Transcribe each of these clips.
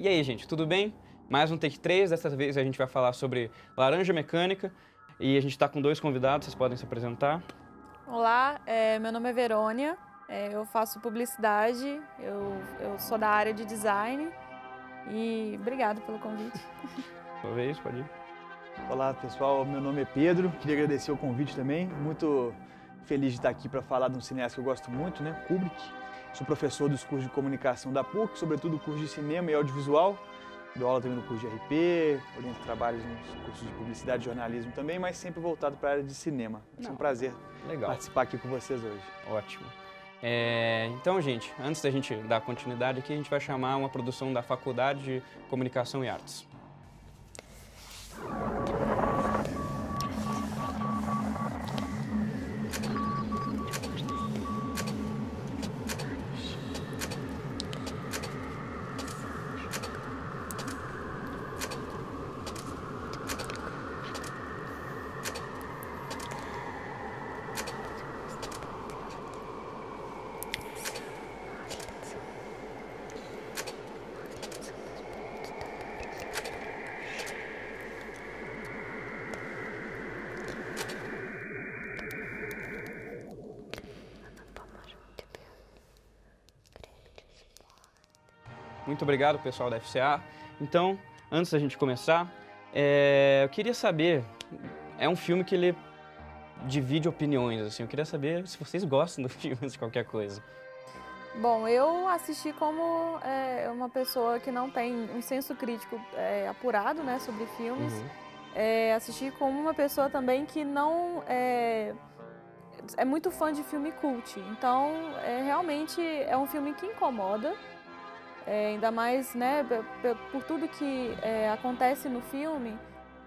E aí, gente, tudo bem? Mais um Take 3, dessa vez a gente vai falar sobre Laranja Mecânica e a gente está com dois convidados, vocês podem se apresentar. Olá, meu nome é Verônia, eu faço publicidade, eu sou da área de design e obrigado pelo convite. Sua vez, pode ir. Olá pessoal, meu nome é Pedro, queria agradecer o convite também, muito feliz de estar aqui para falar de um cineasta que eu gosto muito, né, Kubrick. Sou professor dos cursos de comunicação da PUC, sobretudo o curso de cinema e audiovisual. Dou aula também no curso de RP, oriento trabalhos nos cursos de publicidade e jornalismo também, mas sempre voltado para a área de cinema. É um prazer participar aqui com vocês hoje. Ótimo. Então, gente, antes da gente dar continuidade aqui, a gente vai chamar uma produção da Faculdade de Comunicação e Artes. Muito obrigado, pessoal da FCA. Então, antes da gente começar, eu queria saber, é um filme que ele divide opiniões, assim, eu queria saber se vocês gostam do filme, de qualquer coisa. Bom, eu assisti como uma pessoa que não tem um senso crítico apurado, né, sobre filmes. Assisti como uma pessoa também que não é muito fã de filme cult. Então, realmente é um filme que incomoda. Ainda mais, né, por tudo que acontece no filme,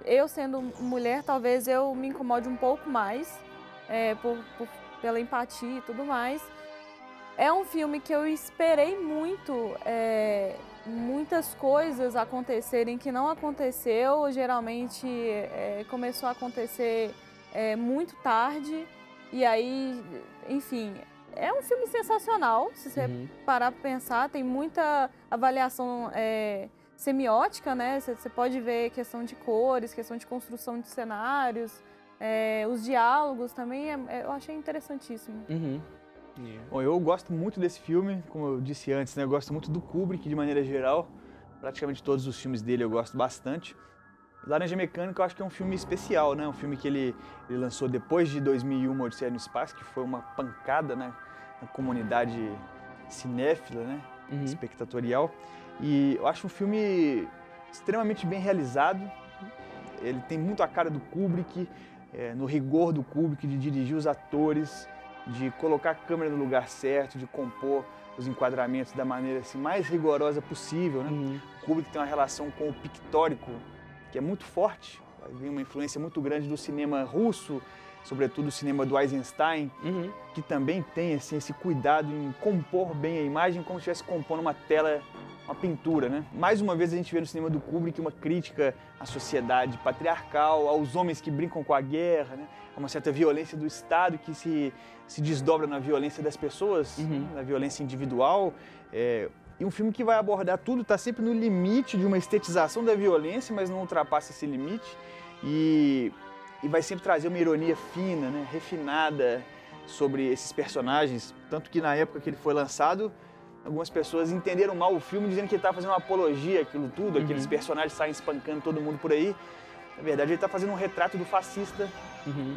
eu sendo mulher, talvez eu me incomode um pouco mais, pela empatia e tudo mais. É um filme que eu esperei muito, muitas coisas acontecerem que não aconteceu, geralmente começou a acontecer muito tarde, e aí, enfim... É um filme sensacional, se você parar para pensar, tem muita avaliação semiótica, né? Você pode ver questão de cores, questão de construção de cenários, os diálogos também, eu achei interessantíssimo. Bom, eu gosto muito desse filme, como eu disse antes, né? Eu gosto muito do Kubrick de maneira geral, praticamente todos os filmes dele eu gosto bastante. Laranja Mecânica eu acho que é um filme especial, né? Um filme que ele lançou depois de 2001, Odisseia no Espaço, que foi uma pancada, né? Na comunidade cinéfila, né? Espectatorial. E eu acho um filme extremamente bem realizado. Ele tem muito a cara do Kubrick, no rigor do Kubrick, de dirigir os atores, de colocar a câmera no lugar certo, de compor os enquadramentos da maneira assim, mais rigorosa possível, né? O Kubrick tem uma relação com o pictórico que é muito forte, vem uma influência muito grande do cinema russo, sobretudo o cinema do Eisenstein, que também tem assim, esse cuidado em compor bem a imagem como se estivesse compondo uma tela, uma pintura, né? Mais uma vez a gente vê no cinema do Kubrick uma crítica à sociedade patriarcal, aos homens que brincam com a guerra, né? A uma certa violência do Estado que se desdobra na violência das pessoas, na violência individual. E um filme que vai abordar tudo, está sempre no limite de uma estetização da violência, mas não ultrapassa esse limite. E vai sempre trazer uma ironia fina, né, refinada sobre esses personagens. Tanto que na época que ele foi lançado, algumas pessoas entenderam mal o filme, dizendo que ele estava fazendo uma apologia àquilo tudo, aqueles personagens saem espancando todo mundo por aí. Na verdade, ele está fazendo um retrato do fascista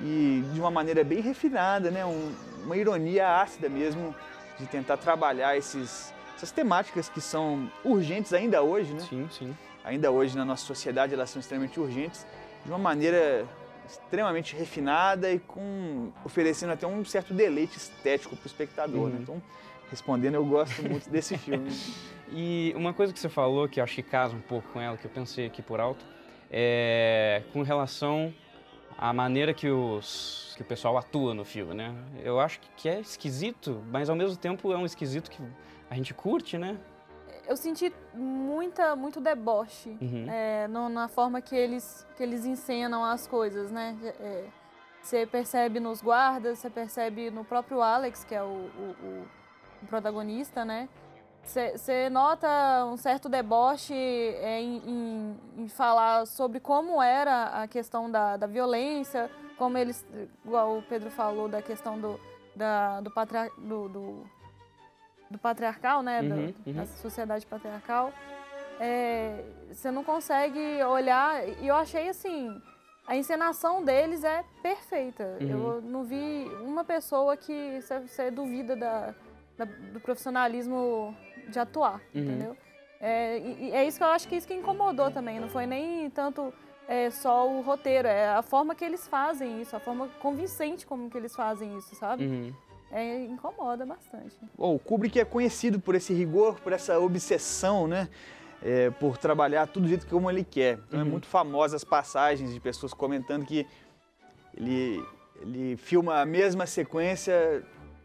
e de uma maneira bem refinada, né, uma ironia ácida mesmo, de tentar trabalhar essas temáticas que são urgentes ainda hoje, né? Sim. Ainda hoje na nossa sociedade elas são extremamente urgentes, de uma maneira extremamente refinada e oferecendo até um certo deleite estético para o espectador, né? Então, respondendo, eu gosto muito desse filme. E uma coisa que você falou, que eu acho que casa um pouco com ela, que eu pensei aqui por alto, com relação à maneira que o pessoal atua no filme, né? Eu acho que é esquisito, mas ao mesmo tempo é um esquisito que a gente curte, né? Eu senti muito deboche na forma que eles encenam as coisas, né? Você percebe nos guardas, você percebe no próprio Alex, que é o protagonista, né? Você nota um certo deboche em falar sobre como era a questão da violência, como eles, igual o Pedro falou, da questão do patriarcal, né? Da sociedade patriarcal. Você não consegue olhar, e eu achei assim, a encenação deles é perfeita. Eu não vi uma pessoa que você duvida do profissionalismo de atuar, entendeu? E é isso que eu acho que isso que incomodou também, não foi nem tanto só o roteiro, é a forma que eles fazem isso, a forma convincente como que eles fazem isso, sabe? Incomoda bastante. Bom, o Kubrick é conhecido por esse rigor, por essa obsessão, né? Por trabalhar tudo do jeito como ele quer. Então é muito famosa as passagens de pessoas comentando que ele filma a mesma sequência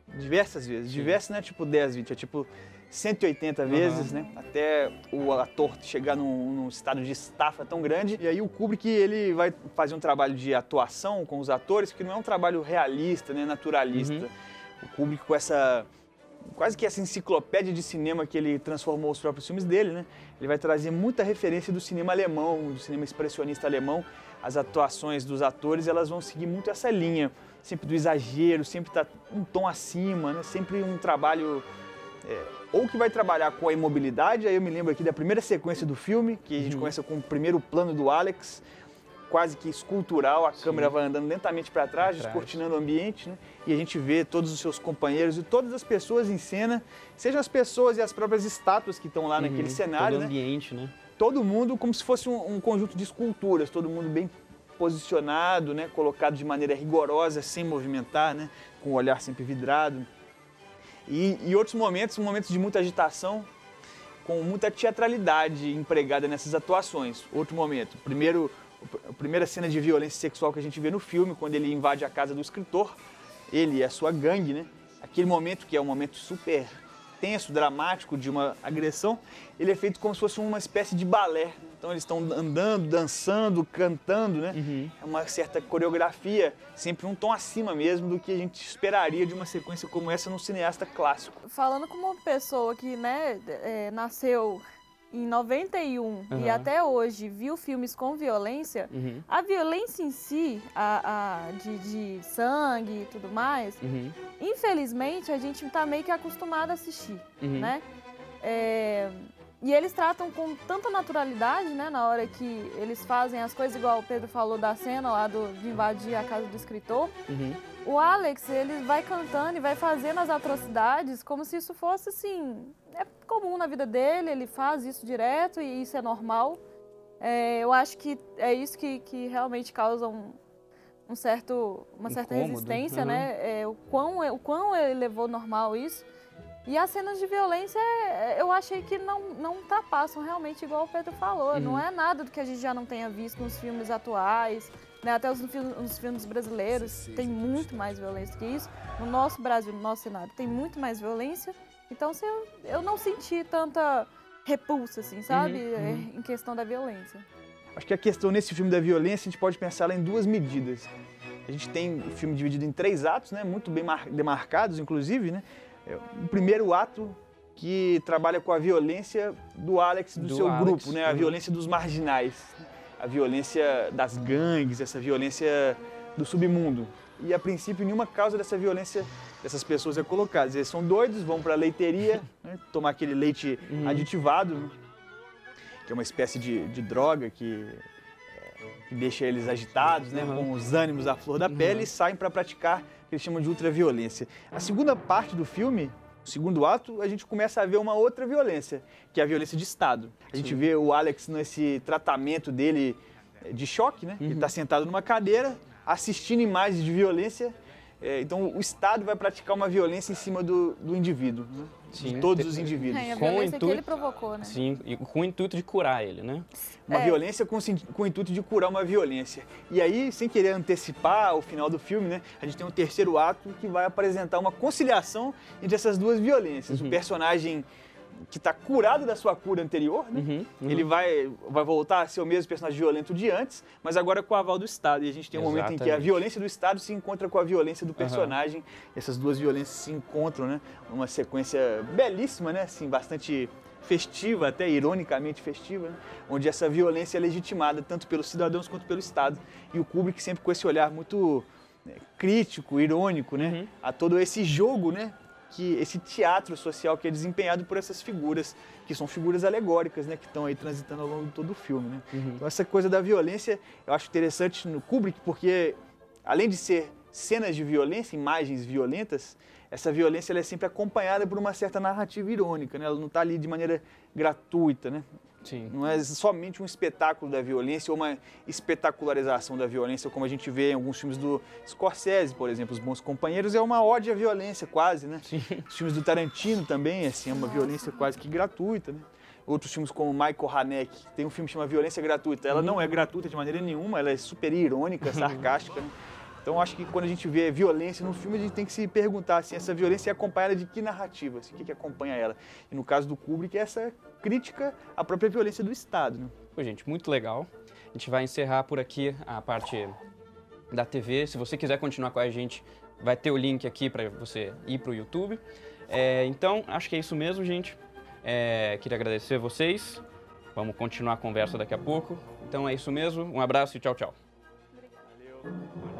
diversas vezes. Diversas não é tipo 10, 20, é tipo 180 vezes, né? Até o ator chegar num estado de estafa tão grande. E aí o Kubrick, ele vai fazer um trabalho de atuação com os atores, que não é um trabalho realista, né? Naturalista. O Kubrick, com essa... quase que essa enciclopédia de cinema que ele transformou os próprios filmes dele, né? Ele vai trazer muita referência do cinema alemão, do cinema expressionista alemão. As atuações dos atores, elas vão seguir muito essa linha, sempre do exagero, sempre tá um tom acima, né? Sempre um trabalho ou que vai trabalhar com a imobilidade. Aí eu me lembro aqui da primeira sequência do filme, que a gente começa com o primeiro plano do Alex, quase que escultural, a câmera vai andando lentamente para trás, descortinando o ambiente, né? E a gente vê todos os seus companheiros e todas as pessoas em cena, sejam as pessoas e as próprias estátuas que estão lá naquele cenário, todo o ambiente, né? Todo mundo como se fosse um conjunto de esculturas, todo mundo bem posicionado, né? Colocado de maneira rigorosa, sem movimentar, né? Com o olhar sempre vidrado. E outros momentos de muita agitação, com muita teatralidade empregada nessas atuações. Outro momento, a primeira cena de violência sexual que a gente vê no filme, quando ele invade a casa do escritor, ele e a sua gangue, né? Aquele momento que é um momento super tenso, dramático de uma agressão, ele é feito como se fosse uma espécie de balé. Então eles estão andando, dançando, cantando, né? É uma certa coreografia, sempre um tom acima mesmo do que a gente esperaria de uma sequência como essa num cineasta clássico. Falando como uma pessoa que, né, nasceu em 91 e até hoje viu filmes com violência, a violência em si, de sangue e tudo mais, infelizmente a gente tá meio que acostumado a assistir, né? E eles tratam com tanta naturalidade, né, na hora que eles fazem as coisas, igual o Pedro falou da cena lá de invadir a casa do escritor. O Alex, ele vai cantando e vai fazendo as atrocidades como se isso fosse, assim, é comum na vida dele, ele faz isso direto e isso é normal. Eu acho que é isso que realmente causa uma certa Incômodo. Resistência, né? O quão ele levou normal isso. E as cenas de violência, eu achei que não ultrapassam realmente, igual o Pedro falou. Não é nada do que a gente já não tenha visto nos filmes atuais, né? Até nos filmes brasileiros tem muito mais violência que isso. No nosso Brasil, no nosso cenário, tem muito mais violência. Então, eu não senti tanta repulsa, assim, sabe? Em questão da violência. Acho que a questão nesse filme da violência, a gente pode pensar ela em duas medidas. A gente tem o filme dividido em 3 atos, né? Muito bem demarcados, inclusive, né? O primeiro ato que trabalha com a violência do Alex, do seu grupo, né? A violência dos marginais, a violência das gangues, essa violência do submundo. E, a princípio, nenhuma causa dessa violência dessas pessoas é colocada. Eles são doidos, vão para a leiteria, né? Tomar aquele leite aditivado, né? Que é uma espécie de droga que deixa eles agitados, né? Com os ânimos à flor da pele, e saem para praticar o que eles chamam de ultraviolência. A segunda parte do filme, o segundo ato, a gente começa a ver uma outra violência, que é a violência de Estado. A gente vê o Alex nesse tratamento dele de choque, né? Ele está sentado numa cadeira, assistindo imagens de violência. Então, o Estado vai praticar uma violência em cima do indivíduo, né? De todos os indivíduos. A violência que ele provocou, né? Sim, e com o intuito de curar ele, né? Uma violência com o intuito de curar uma violência. E aí, sem querer antecipar o final do filme, né? A gente tem um terceiro ato que vai apresentar uma conciliação entre essas duas violências. O personagem que está curado da sua cura anterior, né? Ele vai voltar a ser o mesmo personagem violento de antes, mas agora com o aval do Estado. E a gente tem um momento em que a violência do Estado se encontra com a violência do personagem. Essas duas violências se encontram, né? Uma sequência belíssima, né? Assim, bastante festiva, até ironicamente festiva, né? Onde essa violência é legitimada tanto pelos cidadãos quanto pelo Estado. E o Kubrick sempre com esse olhar muito crítico, irônico, né? A todo esse jogo, né? Esse teatro social que é desempenhado por essas figuras, que são figuras alegóricas, né, que estão aí transitando ao longo de todo o filme, né? Então essa coisa da violência eu acho interessante no Kubrick, porque além de ser cenas de violência, imagens violentas, essa violência ela é sempre acompanhada por uma certa narrativa irônica, né? Ela não está ali de maneira gratuita, né? Sim. Não é somente um espetáculo da violência ou uma espetacularização da violência, como a gente vê em alguns filmes do Scorsese, por exemplo, Os Bons Companheiros, é uma ode à violência quase, né? Sim. Os filmes do Tarantino também, assim, é uma violência quase que gratuita, né? Outros filmes como Michael Haneke, tem um filme que chama Violência Gratuita. Ela não é gratuita de maneira nenhuma, ela é super irônica, sarcástica, né? Então, acho que quando a gente vê violência no filme, a gente tem que se perguntar assim, essa violência é acompanhada de que narrativa, assim, o que acompanha ela. E no caso do Kubrick, é essa crítica à própria violência do Estado, né? Pô, gente, muito legal. A gente vai encerrar por aqui a parte da TV. Se você quiser continuar com a gente, vai ter o link aqui para você ir para o YouTube. Então, acho que é isso mesmo, gente. Queria agradecer a vocês. Vamos continuar a conversa daqui a pouco. Então, é isso mesmo. Um abraço e tchau, tchau. Valeu.